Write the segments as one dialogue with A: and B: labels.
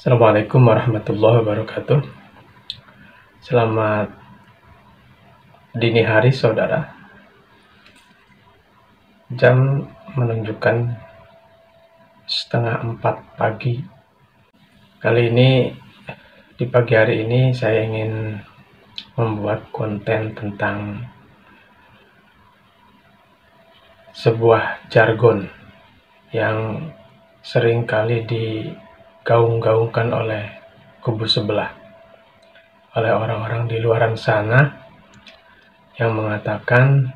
A: Assalamualaikum warahmatullahi wabarakatuh. Selamat dini hari saudara. Jam menunjukkan 3:30 pagi. Kali ini, di pagi hari ini saya ingin membuat konten tentang sebuah jargon yang sering kali digaung-gaungkan oleh kubu sebelah, oleh orang-orang di luaran sana yang mengatakan,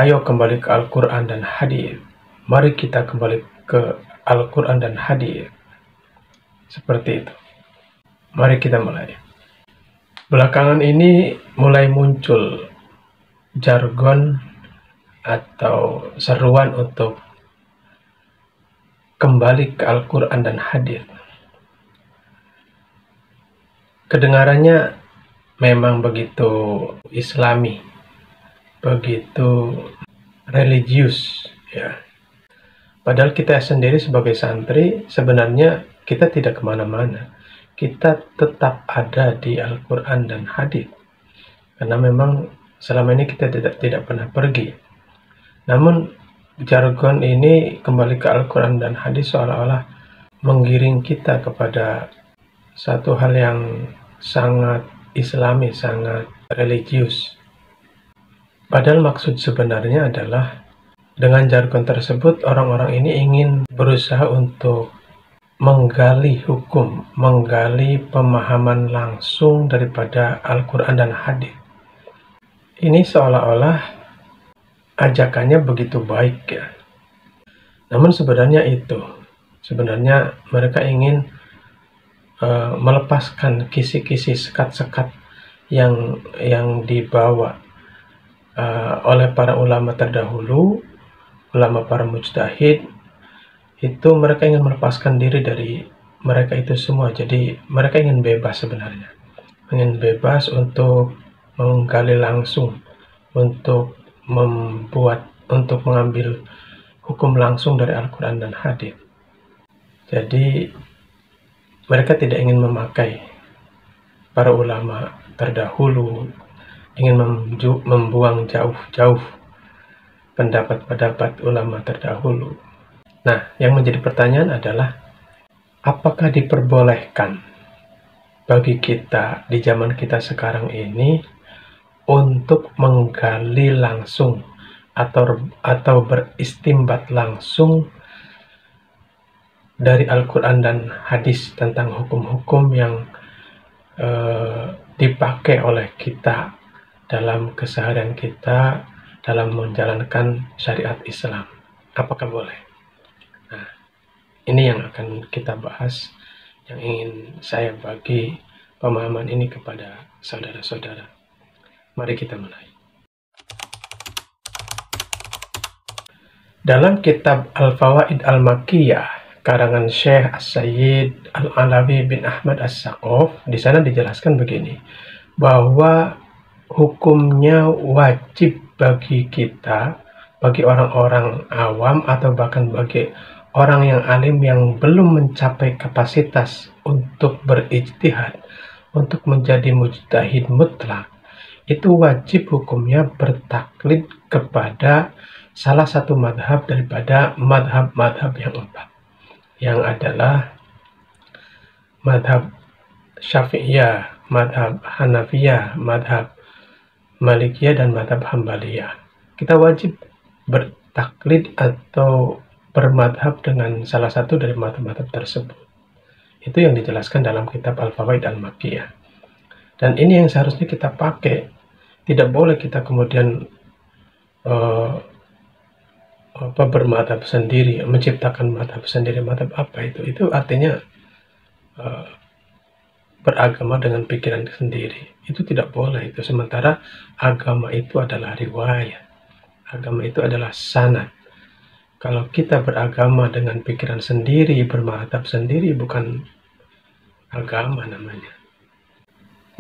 A: ayo kembali ke Al-Quran dan Hadits. Mari kita kembali ke Al-Quran dan Hadits. Seperti itu. Mari kita mulai. Belakangan ini mulai muncul jargon atau seruan untuk kembali ke Al-Quran dan Hadits. Kedengarannya memang begitu islami, begitu religius, ya. Padahal kita sendiri sebagai santri sebenarnya kita tidak kemana-mana. Kita tetap ada di Al-Quran dan Hadits. Karena memang selama ini kita tidak pernah pergi. Namun jargon ini kembali ke Al-Quran dan Hadits seolah-olah menggiring kita kepada satu hal yang sangat islami, sangat religius. Padahal maksud sebenarnya adalah dengan jargon tersebut orang-orang ini ingin berusaha untuk menggali hukum, menggali pemahaman langsung daripada Al-Quran dan Hadits. Ini seolah-olah ajakannya begitu baik, ya. Namun sebenarnya mereka ingin melepaskan kisi-kisi sekat-sekat yang dibawa oleh para ulama terdahulu, ulama para mujtahid. Itu mereka ingin melepaskan diri dari mereka itu semua. Jadi mereka ingin bebas sebenarnya, ingin bebas untuk menggali langsung, untuk mengambil hukum langsung dari Al-Quran dan Hadits. Jadi mereka tidak ingin memakai para ulama terdahulu, ingin membuang jauh-jauh pendapat-pendapat ulama terdahulu. Nah, yang menjadi pertanyaan adalah, apakah diperbolehkan bagi kita di zaman kita sekarang ini untuk menggali langsung atau beristimbat langsung dari Al-Quran dan Hadits tentang hukum-hukum yang dipakai oleh kita dalam keseharian kita dalam menjalankan syariat Islam? Apakah boleh? Nah, ini yang akan kita bahas, yang ingin saya bagi pemahaman ini kepada saudara-saudara. Mari kita mulai. Dalam kitab Al-Fawaid Al-Makkiyah karangan Syekh As-Sayyid Al-Alawi bin Ahmad As-Saqaf, di sana dijelaskan begini, bahwa hukumnya wajib bagi kita, bagi orang-orang awam atau bahkan bagi orang yang alim yang belum mencapai kapasitas untuk berijtihad, untuk menjadi mujtahid mutlak, itu wajib hukumnya bertaklid kepada salah satu madhab daripada madhab-madhab yang 4, yang adalah madhab Syafi'iyah, madhab Hanafiyah, madhab Malikiyah, dan madhab Hambaliyah. Kita wajib bertaklid atau bermadhab dengan salah satu dari madhab-madhab tersebut. Itu yang dijelaskan dalam kitab Al-Fawaid Al-Makkiyah. Dan ini yang seharusnya kita pakai. Tidak boleh kita kemudian bermadhab sendiri, menciptakan madhab sendiri. Madhab apa itu? Itu artinya beragama dengan pikiran sendiri. Itu tidak boleh itu. Sementara agama itu adalah riwayat. Agama itu adalah sanad. Kalau kita beragama dengan pikiran sendiri, bermadhab sendiri, bukan agama namanya.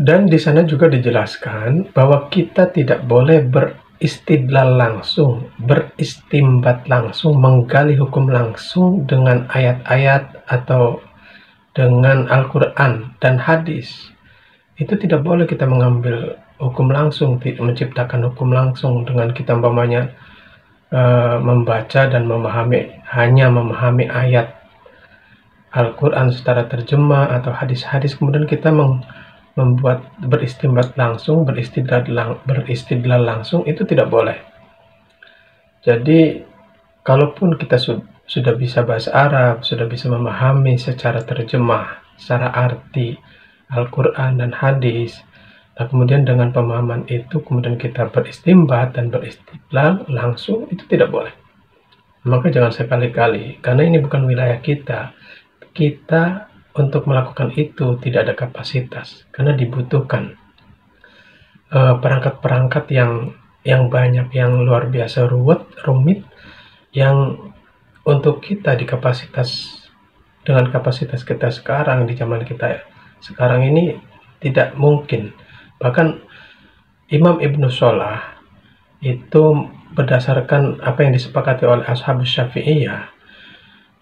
A: Dan di sana juga dijelaskan bahwa kita tidak boleh beristidlal langsung, beristimbat langsung, menggali hukum langsung dengan ayat-ayat atau dengan Al-Quran dan hadis, itu tidak boleh kita mengambil hukum langsung, tidak menciptakan hukum langsung dengan kita umpamanya membaca dan hanya memahami ayat Al-Quran secara terjemah atau hadis-hadis, kemudian kita membuat beristinbat langsung, beristidlal langsung, itu tidak boleh. Jadi kalaupun kita sudah bisa bahasa Arab, sudah bisa memahami secara terjemah, secara arti Al-Quran dan hadis, nah kemudian dengan pemahaman itu kemudian kita beristinbat dan beristidlal langsung, itu tidak boleh. Maka jangan sekali-kali, karena ini bukan wilayah kita untuk melakukan itu tidak ada kapasitas, karena dibutuhkan perangkat-perangkat yang banyak, yang luar biasa rumit, yang untuk kita dengan kapasitas kita sekarang, di zaman kita sekarang ini tidak mungkin. Bahkan Imam Ibnu Shalah itu berdasarkan apa yang disepakati oleh Ashabus Syafi'iyah,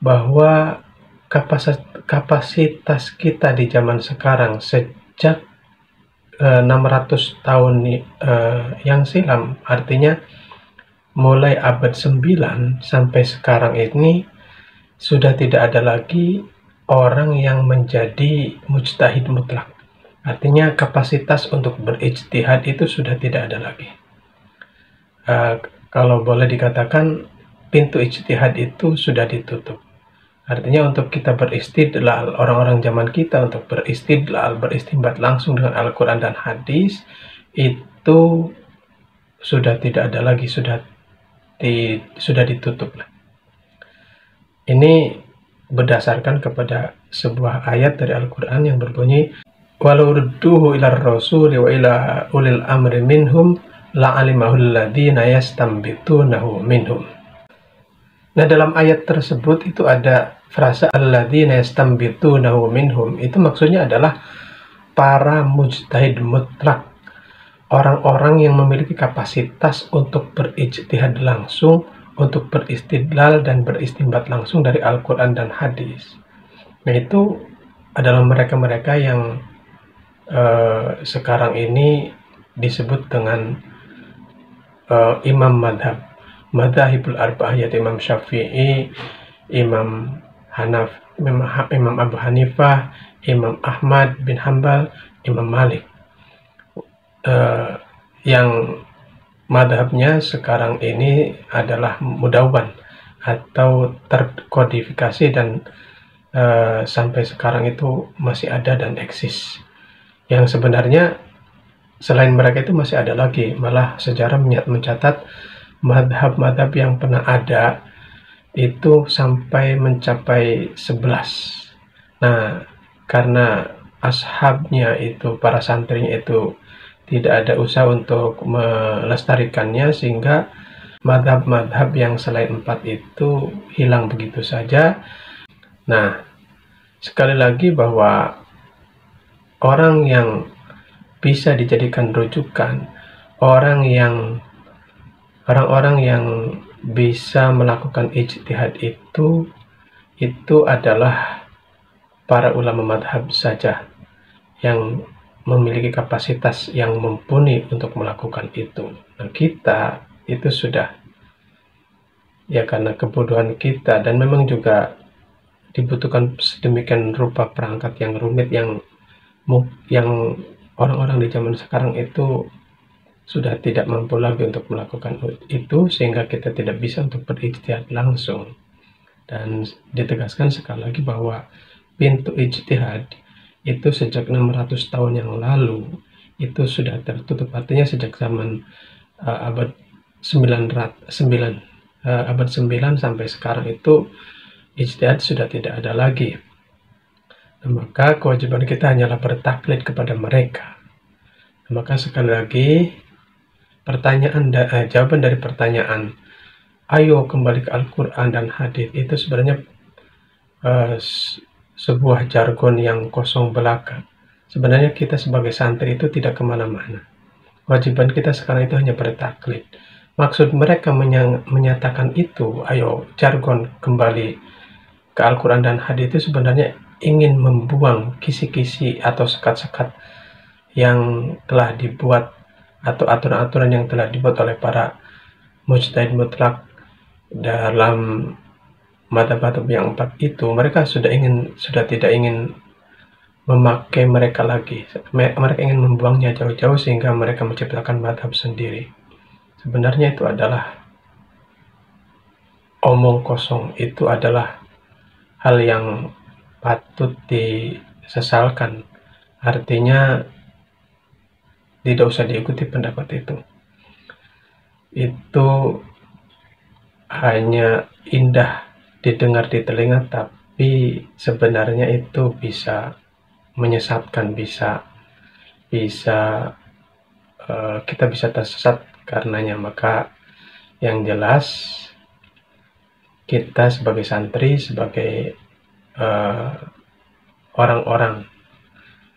A: bahwa kapasitas kita di zaman sekarang sejak 600 tahun yang silam, artinya mulai abad 9 sampai sekarang ini sudah tidak ada lagi orang yang menjadi mujtahid mutlak. Artinya kapasitas untuk berijtihad itu sudah tidak ada lagi. Kalau boleh dikatakan pintu ijtihad itu sudah ditutup. Artinya untuk kita beristidlal, orang-orang zaman kita untuk beristidlal, beristinbat langsung dengan Al-Quran dan hadis, itu sudah tidak ada lagi, sudah ditutup. Ini berdasarkan kepada sebuah ayat dari Al-Quran yang berbunyi, walau rudduhu ilar rasuli wa ila ulil amri minhum la'alimahul ladina yastambitunahu minhum. Nah, dalam ayat tersebut itu ada frasa alladzina yastambitunahu minhum, itu maksudnya adalah para mujtahid mutlak, orang-orang yang memiliki kapasitas untuk berijtihad langsung, untuk beristidlal dan beristinbat langsung dari Al-Quran dan hadis. Nah, itu adalah mereka-mereka yang sekarang ini disebut dengan imam madhahibul arba'ah, yaitu Imam Syafi'i, Imam Abu Hanifah, Imam Ahmad bin Hanbal, Imam Malik, yang madhabnya sekarang ini adalah mudawwan atau terkodifikasi dan sampai sekarang itu masih ada dan eksis. Yang sebenarnya selain mereka itu masih ada lagi, malah sejarah mencatat madhab-madhab yang pernah ada itu sampai mencapai 11. Nah, karena ashabnya itu, para santrinya itu tidak ada usaha untuk melestarikannya, sehingga madhab-madhab yang selain 4 itu hilang begitu saja. Nah, sekali lagi bahwa orang yang bisa dijadikan rujukan, orang-orang yang bisa melakukan ijtihad itu adalah para ulama madhab saja yang memiliki kapasitas yang mumpuni untuk melakukan itu. Nah, kita itu sudah, ya karena kebodohan kita, dan memang juga dibutuhkan sedemikian rupa perangkat yang rumit yang orang-orang di zaman sekarang itu sudah tidak mampu lagi untuk melakukan itu, sehingga kita tidak bisa untuk berijtihad langsung. Dan ditegaskan sekali lagi bahwa pintu ijtihad itu sejak 600 tahun yang lalu itu sudah tertutup. Artinya sejak zaman abad 9 sampai sekarang itu ijtihad sudah tidak ada lagi. Nah, maka kewajiban kita hanyalah bertaklid kepada mereka. Nah, maka sekali lagi jawaban dari pertanyaan ayo kembali ke Al-Quran dan hadis itu sebenarnya sebuah jargon yang kosong belaka. Sebenarnya kita sebagai santri itu tidak kemana-mana. Kewajiban kita sekarang itu hanya bertaklid. Maksud mereka menyatakan itu, ayo jargon kembali ke Al-Quran dan hadis, itu sebenarnya ingin membuang kisi-kisi atau sekat-sekat yang telah dibuat atau aturan-aturan yang telah dibuat oleh para mujtahid mutlak dalam madhab-madhab yang 4 itu, mereka sudah tidak ingin memakai mereka lagi. Mereka ingin membuangnya jauh-jauh sehingga mereka menciptakan madhab sendiri. Sebenarnya itu adalah omong kosong, itu adalah hal yang patut disesalkan. Artinya tidak usah diikuti pendapat itu. Itu hanya indah didengar di telinga, tapi sebenarnya itu bisa menyesatkan, bisa kita bisa tersesat karenanya. Maka yang jelas kita sebagai santri, sebagai orang-orang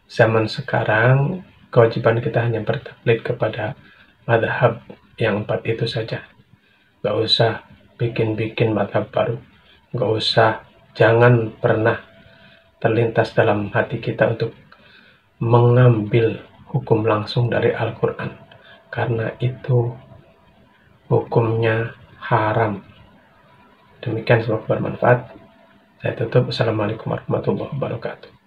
A: zaman sekarang, kewajiban kita hanya bertaklid kepada madhab yang 4 itu saja. Gak usah bikin-bikin madhab baru, gak usah, jangan pernah terlintas dalam hati kita untuk mengambil hukum langsung dari Al-Quran, karena itu hukumnya haram. Demikian, semoga bermanfaat. Saya tutup. Assalamualaikum warahmatullahi wabarakatuh.